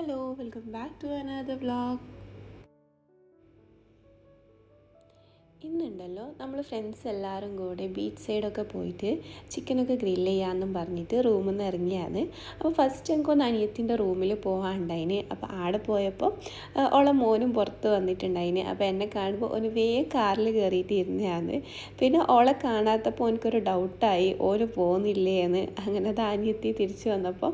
Hello, welcome back to another vlog. ഇന്നുണ്ടല്ലോ നമ്മൾ friends എല്ലാവരും കൂടെ ബീച്ച് സൈഡൊക്കെ പോയിട്ട് ചിക്കനൊക്കെ ഗ്രില്ല് ചെയ്യാമെന്നും പറഞ്ഞിട്ട് റൂമിൽ നിന്ന് ഇറങ്ങിയാണ്. അപ്പോൾ ഫസ്റ്റ് എനിക്കൊന്ന് അനിയത്തിൻ്റെ റൂമിൽ പോകാനുണ്ടായിന്. അപ്പോൾ ആടെ പോയപ്പോൾ ഓളെ മോനും പുറത്ത് വന്നിട്ടുണ്ടായിന്. അപ്പോൾ എന്നെ കാണുമ്പോൾ ഒന്ന് വേഗം കാറിൽ കയറിയിട്ട് ഇരുന്നതാണ്. പിന്നെ ഓളെ കാണാത്തപ്പോൾ എനിക്കൊരു ഡൗട്ടായി ഓന് പോകുന്നില്ലേ എന്ന്. അങ്ങനെ അത് അനിയത്തി തിരിച്ചു വന്നപ്പോൾ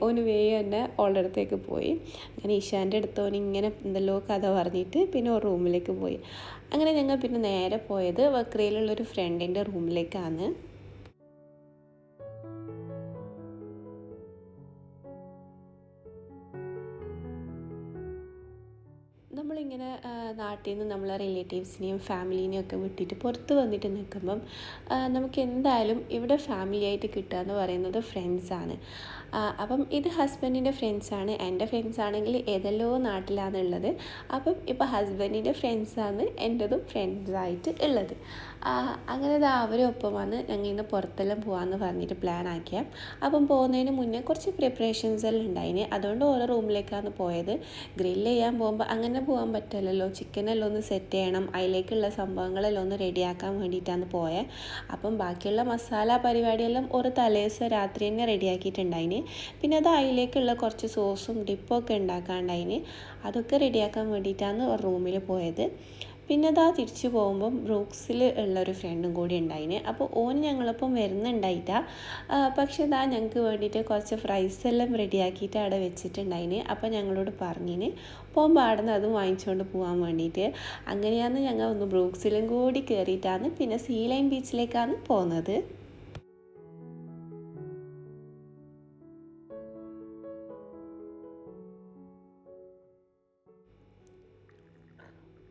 ഓന് വേഗം തന്നെ ഓളുടെ അടുത്തേക്ക് പോയി. അങ്ങനെ ഇഷാൻ്റെ അടുത്ത് ഓന് ഇങ്ങനെ എന്തെല്ലോ കഥ പറഞ്ഞിട്ട് പിന്നെ ഒരു റൂമിലേക്ക് പോയി. അങ്ങനെ ഞങ്ങൾ പിന്നെ നേരെ പോയത് വക്രയിലുള്ളൊരു ഫ്രണ്ടിൻ്റെ റൂമിലേക്കാണ്. നമ്മളിങ്ങനെ നാട്ടിൽ നിന്ന് നമ്മളെ റിലേറ്റീവ്സിനെയും ഫാമിലീനെയും ഒക്കെ വിട്ടിട്ട് പുറത്ത് വന്നിട്ട് നിൽക്കുമ്പം നമുക്ക് എന്തായാലും ഇവിടെ ഫാമിലി ആയിട്ട് കിട്ടുക എന്ന് പറയുന്നത് ഫ്രണ്ട്സാണ്. അപ്പം ഇത് ഹസ്ബൻഡിൻ്റെ ഫ്രണ്ട്സാണ്. എൻ്റെ ഫ്രണ്ട്സ് ആണെങ്കിൽ ഏതെല്ലോ നാട്ടിലാണുള്ളത്. അപ്പം ഇപ്പോൾ ഹസ്ബൻഡിൻ്റെ ഫ്രണ്ട്സാണ് എൻ്റെതും ഫ്രണ്ട്സായിട്ട് ഉള്ളത്. അങ്ങനെ അവരൊപ്പമാണ് ഞങ്ങൾ ഇന്ന് പുറത്തെല്ലാം പോകാമെന്ന് പറഞ്ഞിട്ട് പ്ലാൻ ആക്കിയ. അപ്പം പോകുന്നതിന് മുന്നേ കുറച്ച് പ്രിപ്പറേഷൻസ് എല്ലാം ഉണ്ടായിന്. അതുകൊണ്ട് ഓരോ റൂമിലേക്കാണ് പോയത്. ഗ്രില്ല് ചെയ്യാൻ പോകുമ്പോൾ അങ്ങനെ പോകാൻ പറ്റില്ലല്ലോ. ചിക്കനെല്ലാം ഒന്ന് സെറ്റ് ചെയ്യണം, അതിലേക്കുള്ള സംഭവങ്ങളെല്ലാം ഒന്ന് റെഡിയാക്കാൻ വേണ്ടിയിട്ടാണ് പോയത്. അപ്പം ബാക്കിയുള്ള മസാല പരിപാടിയെല്ലാം ഒരു തലേദിവസം രാത്രി തന്നെ റെഡിയാക്കിയിട്ടുണ്ടായിന്. പിന്നെ അത് അതിലേക്കുള്ള കുറച്ച് സോസും ഡിപ്പൊക്കെ ഉണ്ടാക്കാണ്ടായിന്. അതൊക്കെ റെഡിയാക്കാൻ വേണ്ടിയിട്ടാണ് റൂമിൽ പോയത്. പിന്നെ അതാ തിരിച്ചു പോകുമ്പം ബ്രൂക്സിൽ ഉള്ളൊരു ഫ്രണ്ടും കൂടി ഉണ്ടായിന്. അപ്പോൾ ഓന് ഞങ്ങളൊപ്പം വരുന്നുണ്ടായിട്ടാ. പക്ഷെ ഇതാ ഞങ്ങൾക്ക് വേണ്ടിയിട്ട് കുറച്ച് ഫ്രൈസ് എല്ലാം റെഡിയാക്കിയിട്ട് അവിടെ വെച്ചിട്ടുണ്ടായിന്. അപ്പോൾ ഞങ്ങളോട് പറഞ്ഞിന് പോകുമ്പോൾ അവിടെ നിന്ന് അതും വാങ്ങിച്ചുകൊണ്ട് പോകാൻ വേണ്ടിയിട്ട്. അങ്ങനെയാണ് ഞങ്ങൾ ഒന്ന് ബ്രൂക്സിലും കൂടി കയറിയിട്ടാണ് പിന്നെ സീ ലൈൻ ബീച്ചിലേക്കാണ് പോകുന്നത്.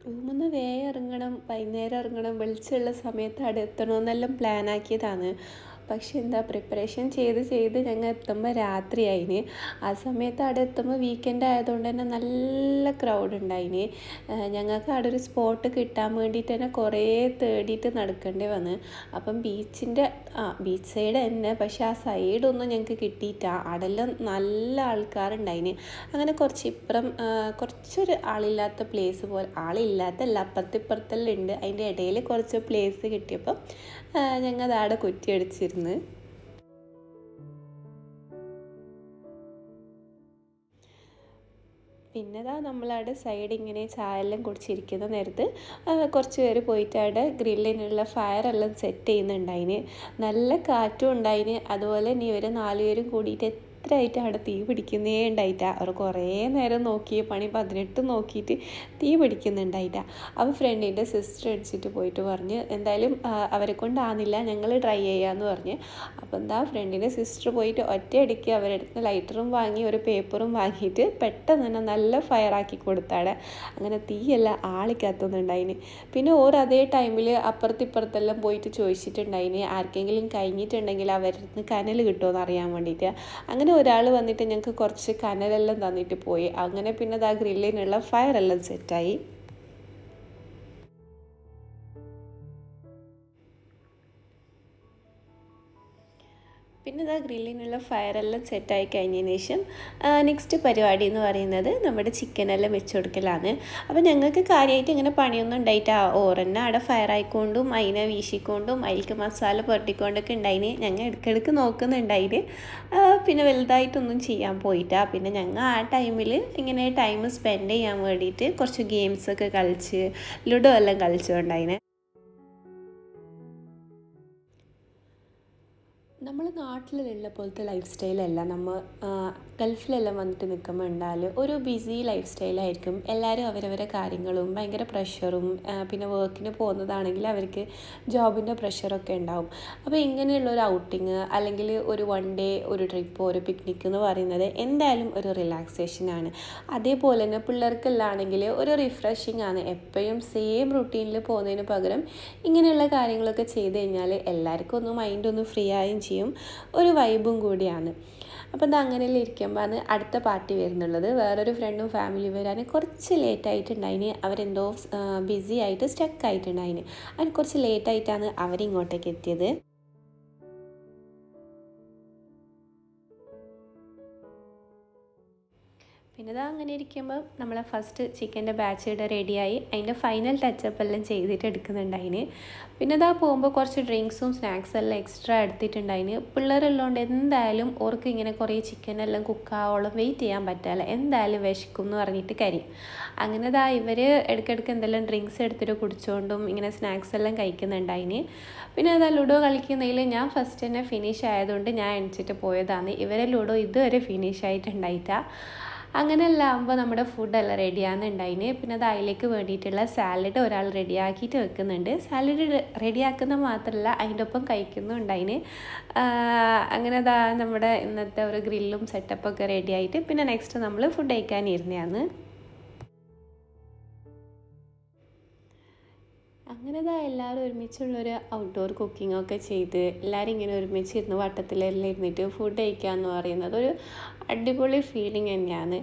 റൂമിൽ നിന്ന് വേഗം ഇറങ്ങണം, വൈകുന്നേരം ഇറങ്ങണം, വെളിച്ചമുള്ള സമയത്ത് അവിടെ എത്തണമെന്നെല്ലാം പ്ലാൻ ആക്കിയതാണ്. പക്ഷെ എന്താ പ്രിപ്പറേഷൻ ചെയ്ത് ഞങ്ങൾ എത്തുമ്പോൾ രാത്രിയായിന്. ആ സമയത്ത് അവിടെ എത്തുമ്പോൾ വീക്കെൻഡ് ആയതുകൊണ്ട് തന്നെ നല്ല ക്രൗഡ് ഉണ്ടായിന്. ഞങ്ങൾക്ക് അവിടെ ഒരു സ്പോട്ട് കിട്ടാൻ വേണ്ടിയിട്ട് തന്നെ കുറേ തേടിയിട്ട് നടക്കേണ്ടി വന്ന്. അപ്പം ബീച്ച് സൈഡ് തന്നെ, പക്ഷെ ആ സൈഡൊന്നും ഞങ്ങൾക്ക് കിട്ടിയിട്ടാ. അവിടെല്ലാം നല്ല ആൾക്കാരുണ്ടായിന്. അങ്ങനെ കുറച്ചൊരു ആളില്ലാത്ത പ്ലേസ് പോലെ, ആളില്ലാത്തല്ല അപ്പുറത്തിപ്പുറത്തെല്ലാം ഉണ്ട്. അതിൻ്റെ ഇടയിൽ കുറച്ച് പ്ലേസ് കിട്ടിയപ്പോൾ ഞങ്ങൾ അവിടെ കുറ്റിയടിച്ചിരുന്ന്. പിന്നെ നമ്മളവിടെ സൈഡ് ഇങ്ങനെ ചായ എല്ലാം കുടിച്ചിരിക്കുന്ന നേരത്ത് കുറച്ച് പേര് പോയിട്ട് അവിടെ ഗ്രില്ലിനുള്ള ഫയറെല്ലാം സെറ്റ് ചെയ്യുന്നുണ്ടായിന്. നല്ല കാറ്റും ഉണ്ടായിന്. അതുപോലെ ഇനി ഇവർ 4 പേരും കൂടിയിട്ട് എത്രയായിട്ട് അവിടെ തീ പിടിക്കുന്നേ ഉണ്ടായിട്ടാ. അവർ കുറേ നേരം നോക്കി പണി 18 നോക്കിയിട്ട് തീ പിടിക്കുന്നുണ്ടായിട്ടാ. അപ്പോൾ ഫ്രണ്ടിൻ്റെ സിസ്റ്റർ അടിച്ചിട്ട് പോയിട്ട് പറഞ്ഞ് എന്തായാലും അവരെ കൊണ്ടാകുന്നില്ല, ഞങ്ങൾ ട്രൈ ചെയ്യാമെന്ന് പറഞ്ഞ്. അപ്പോൾ എന്താ ഫ്രണ്ടിൻ്റെ സിസ്റ്റർ പോയിട്ട് ഒറ്റയടിക്ക് അവരെടുത്ത് ലൈറ്ററും വാങ്ങി ഒരു പേപ്പറും വാങ്ങിയിട്ട് പെട്ടെന്ന് തന്നെ നല്ല ഫയറാക്കി കൊടുത്താടെ. അങ്ങനെ തീയെല്ലാം ആളിക്കത്തുന്നുണ്ടായിന്. പിന്നെ അതേ ടൈമിൽ അപ്പുറത്തിപ്പുറത്തെല്ലാം പോയിട്ട് ചോദിച്ചിട്ടുണ്ടായിന് ആർക്കെങ്കിലും കഴിഞ്ഞിട്ടുണ്ടെങ്കിൽ അവരുടെ നിന്ന് കനൽ കിട്ടുമോ അറിയാൻ വേണ്ടിയിട്ട്. അങ്ങനെ ഒരാൾ വന്നിട്ട് ഞങ്ങൾക്ക് കുറച്ച് കനലെല്ലാം തന്നിട്ട് പോയി. അങ്ങനെ പിന്നെ ആ ഗ്രില്ലിനുള്ള ഫയറെല്ലാം സെറ്റായി. പിന്നെ ഗ്രില്ലിനുള്ള ഫയറെല്ലാം സെറ്റായി കഴിഞ്ഞതിന് ശേഷം നെക്സ്റ്റ് പരിപാടി എന്ന് പറയുന്നത് നമ്മുടെ ചിക്കനെല്ലാം വെച്ച് കൊടുക്കലാണ്. അപ്പോൾ ഞങ്ങൾക്ക് കാര്യമായിട്ട് ഇങ്ങനെ പണിയൊന്നും ഉണ്ടായിട്ട് ഓറന്നെ അവിടെ ഫയറായിക്കൊണ്ടും അതിനെ വീശിക്കൊണ്ടും അതിലേക്ക് മസാല പുരട്ടിക്കൊണ്ടൊക്കെ ഉണ്ടായിന്. ഞങ്ങൾ ഇടയ്ക്കിടയ്ക്ക് നോക്കുന്നുണ്ടായിന്. പിന്നെ വലുതായിട്ടൊന്നും ചെയ്യാൻ പോയിട്ടാ. പിന്നെ ഞങ്ങൾ ആ ടൈമിൽ ഇങ്ങനെ ടൈം സ്പെൻഡ് ചെയ്യാൻ വേണ്ടിയിട്ട് കുറച്ച് ഗെയിംസൊക്കെ കളിച്ച് ലുഡോ എല്ലാം കളിച്ചുകൊണ്ടായിന്. നമ്മൾ നാട്ടിലുള്ള പോലത്തെ ലൈഫ് സ്റ്റൈലല്ല നമ്മൾ ഗൾഫിലെല്ലാം വന്നിട്ട് നിൽക്കുമ്പോൾ ഉണ്ടായാൽ ഒരു ബിസി ലൈഫ് സ്റ്റൈലായിരിക്കും. എല്ലാവരും അവരവരെ കാര്യങ്ങളും ഭയങ്കര പ്രഷറും പിന്നെ വർക്കിന് പോകുന്നതാണെങ്കിൽ അവർക്ക് ജോബിൻ്റെ പ്രഷറൊക്കെ ഉണ്ടാവും. അപ്പോൾ ഇങ്ങനെയുള്ളൊരു ഔട്ടിങ് അല്ലെങ്കിൽ ഒരു 1 ഡേ ഒരു ട്രിപ്പ് ഒരു പിക്നിക്ക് എന്ന് പറയുന്നത് എന്തായാലും ഒരു റിലാക്സേഷനാണ്. അതേപോലെ തന്നെ പിള്ളേർക്കെല്ലാമാണെങ്കിൽ ഒരു റിഫ്രഷിങ് ആണ്. എപ്പോഴും സെയിം റുട്ടീനിൽ പോകുന്നതിന് പകരം ഇങ്ങനെയുള്ള കാര്യങ്ങളൊക്കെ ചെയ്ത് കഴിഞ്ഞാൽ എല്ലാവർക്കും ഒന്ന് മൈൻഡൊന്ന് ഫ്രീ ആയും ചെയ്യും, ഒരു വൈബും കൂടിയാണ്. അപ്പോൾ ഇത് അങ്ങനെയെല്ലാം ഇരിക്കുമ്പോൾ അടുത്ത പാർട്ടി വരുന്നുള്ളത്. വേറൊരു ഫ്രണ്ടും ഫാമിലി വരാൻ കുറച്ച് ലേറ്റായിട്ടുണ്ടായിന്. അവരെന്തോ ബിസി ആയിട്ട് സ്റ്റക്ക് ആയിട്ടുണ്ടായിന്. അതിന് കുറച്ച് ലേറ്റായിട്ടാണ് അവരിങ്ങോട്ടേക്ക് എത്തിയത്. പിന്നെ ഇതാ അങ്ങനെ ഇരിക്കുമ്പോൾ നമ്മളെ ഫസ്റ്റ് ചിക്കൻ്റെ ബാച്ച് ഇവിടെ റെഡിയായി അതിൻ്റെ ഫൈനൽ ടച്ചപ്പ് എല്ലാം ചെയ്തിട്ട് എടുക്കുന്നുണ്ടായിന്. പിന്നെ ഇതാ പോകുമ്പോൾ കുറച്ച് ഡ്രിങ്ക്സും സ്നാക്സും എല്ലാം എക്സ്ട്രാ എടുത്തിട്ടുണ്ടായിന്. പിള്ളേരുള്ളതുകൊണ്ട് എന്തായാലും ഓർക്ക് ഇങ്ങനെ കുറേ ചിക്കനെല്ലാം കുക്കാവോളം വെയിറ്റ് ചെയ്യാൻ പറ്റില്ല, എന്തായാലും വിശക്കും എന്ന് പറഞ്ഞിട്ട് കരിയും. അങ്ങനെ ഇതാ ഇവർ ഇടയ്ക്കിടയ്ക്ക് എന്തെല്ലാം ഡ്രിങ്ക്സ് എടുത്തിട്ട് കുടിച്ചുകൊണ്ടും ഇങ്ങനെ സ്നാക്സ് എല്ലാം കഴിക്കുന്നുണ്ടായിന്. പിന്നെ അതാ ലുഡോ കളിക്കുന്നതിൽ ഞാൻ ഫസ്റ്റ് തന്നെ ഫിനിഷ് ആയതുകൊണ്ട് ഞാൻ എണിച്ചിട്ട് പോയതാണ്. ഇവരെ ലുഡോ ഇതുവരെ ഫിനിഷ് ആയിട്ടുണ്ടായിട്ടാ. അങ്ങനെയെല്ലാം ആകുമ്പോൾ നമ്മുടെ ഫുഡെല്ലാം റെഡിയാകുന്നുണ്ടായിന്. പിന്നെ അത് അതിലേക്ക് വേണ്ടിയിട്ടുള്ള സാലഡ് ഒരാൾ റെഡിയാക്കിയിട്ട് വെക്കുന്നുണ്ട്. സാലഡ് റെഡിയാക്കുന്ന മാത്രമല്ല അതിൻ്റെ ഒപ്പം കഴിക്കുന്നുണ്ടായിന്. അങ്ങനെ അതാ നമ്മുടെ ഇന്നത്തെ ഒരു ഗ്രില്ലും സെറ്റപ്പൊക്കെ റെഡിയായിട്ട് പിന്നെ നെക്സ്റ്റ് നമ്മൾ ഫുഡ് കഴിക്കാനിരുന്നതാണ്. അങ്ങനെ ഇതാ എല്ലാവരും ഒരുമിച്ചുള്ളൊരു ഔട്ട്ഡോർ കുക്കിങ്ങൊക്കെ ചെയ്ത് എല്ലാവരും ഇങ്ങനെ ഒരുമിച്ചിരുന്ന് വട്ടത്തിലെല്ലാം ഇരുന്നിട്ട് ഫുഡ് കഴിക്കുക എന്ന് പറയുന്നത് ഒരു അടിപൊളി ഫീലിംഗ് തന്നെയാണ്.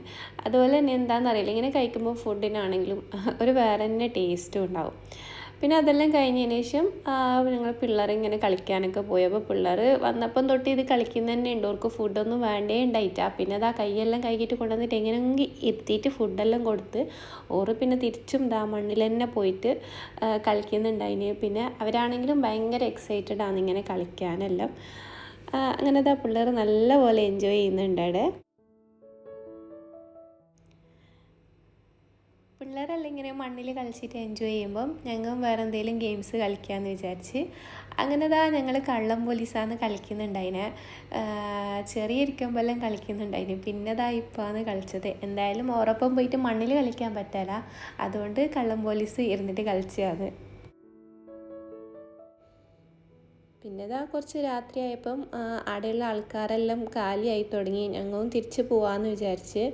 അതുപോലെ തന്നെ എന്താണെന്നറിയില്ല, ഇങ്ങനെ കഴിക്കുമ്പോൾ ഫുഡിനാണെങ്കിലും ഒരു വേറെ തന്നെ ടേസ്റ്റും ഉണ്ടാവും. പിന്നെ അതെല്ലാം കഴിഞ്ഞതിന് ശേഷം ഞങ്ങൾ പിള്ളേരിങ്ങനെ കളിക്കാനൊക്കെ പോയി. അപ്പോൾ പിള്ളേർ വന്നപ്പം തൊട്ട് ഇത് കളിക്കുന്ന തന്നെ ഉണ്ട്, അവർക്ക് ഫുഡൊന്നും വേണ്ടേ ഉണ്ടായിട്ടാ. പിന്നെ അതാ കൈയെല്ലാം കഴുകിയിട്ട് കൊണ്ടുവന്നിട്ട് എങ്ങനെയെങ്കിൽ എത്തിയിട്ട് ഫുഡെല്ലാം കൊടുത്ത് ഓറ് പിന്നെ തിരിച്ചും മണ്ണിൽ തന്നെ പോയിട്ട് കളിക്കുന്നുണ്ടായിന്. പിന്നെ അവരാണെങ്കിലും ഭയങ്കര എക്സൈറ്റഡ് ആണ് ഇങ്ങനെ കളിക്കാനെല്ലാം. അങ്ങനെ അതാ പിള്ളേർ നല്ലപോലെ എൻജോയ് ചെയ്യുന്നുണ്ട് അവിടെ. പിള്ളേരെല്ലാം ഇങ്ങനെ മണ്ണിൽ കളിച്ചിട്ട് എൻജോയ് ചെയ്യുമ്പം ഞങ്ങൾ വേറെ എന്തെങ്കിലും ഗെയിംസ് കളിക്കാമെന്ന് വിചാരിച്ച് അങ്ങനെ ഞങ്ങൾ കള്ളം പോലീസാണ് കളിക്കുന്നുണ്ടായിനെ. ചെറിയിരിക്കുമ്പോൾ എല്ലാം കളിക്കുന്നുണ്ടായിന്. പിന്നെ ഇപ്പോഴാണ് കളിച്ചത്. എന്തായാലും ഓരൊപ്പം പോയിട്ട് മണ്ണിൽ കളിക്കാൻ പറ്റില്ല, അതുകൊണ്ട് കള്ളം പോലീസ് ഇരുന്നിട്ട് കളിച്ചതാണ്. പിന്നെ കുറച്ച് രാത്രിയായപ്പം അവിടെയുള്ള ആൾക്കാരെല്ലാം കാലിയായി തുടങ്ങി. ഞങ്ങളും തിരിച്ച് പോവാമെന്ന് വിചാരിച്ച്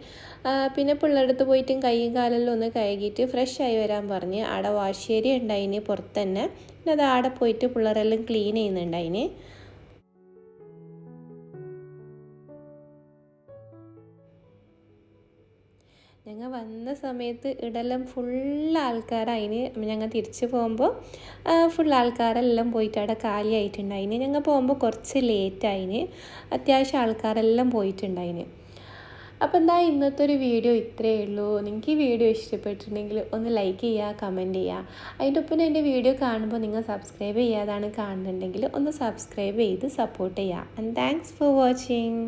പിന്നെ പിള്ളേരുടെ അടുത്ത് പോയിട്ടും കൈയും കാലെല്ലാം ഒന്ന് കഴുകിയിട്ട് ഫ്രഷ് ആയി വരാൻ പറഞ്ഞ്. അവിടെ വാശേരി ഉണ്ടായിന് പുറത്ത് തന്നെ. പിന്നെ അവിടെ പോയിട്ട് പിള്ളേരെല്ലാം ക്ലീൻ ചെയ്യുന്നുണ്ടായിന്. ഞങ്ങൾ വന്ന സമയത്ത് ഇവിടെല്ലാം ഫുൾ ആൾക്കാരായിന്. ഞങ്ങൾ തിരിച്ച് പോകുമ്പോൾ ഫുൾ ആൾക്കാരെല്ലാം പോയിട്ട് അവിടെ കാലിയായിട്ടുണ്ടായിന്. ഞങ്ങൾ പോകുമ്പോൾ കുറച്ച് ലേറ്റായിന്, അത്യാവശ്യം ആൾക്കാരെല്ലാം പോയിട്ടുണ്ടായിന്. അപ്പോൾ ഇന്നത്തെ ഒരു വീഡിയോ ഇത്രയേ ഉള്ളൂ. നിങ്ങൾക്ക് ഈ വീഡിയോ ഇഷ്ടപ്പെട്ടിട്ടുണ്ടെങ്കിൽ ഒന്ന് ലൈക്ക് ചെയ്യുക, കമൻറ്റ് ചെയ്യുക. അതിൻ്റെ ഒപ്പം എൻ്റെ വീഡിയോ കാണുമ്പോൾ നിങ്ങൾ സബ്സ്ക്രൈബ് ചെയ്യാതാണ് കാണുന്നുണ്ടെങ്കിൽ ഒന്ന് സബ്സ്ക്രൈബ് ചെയ്ത് സപ്പോർട്ട് ചെയ്യുക. And thanks for watching.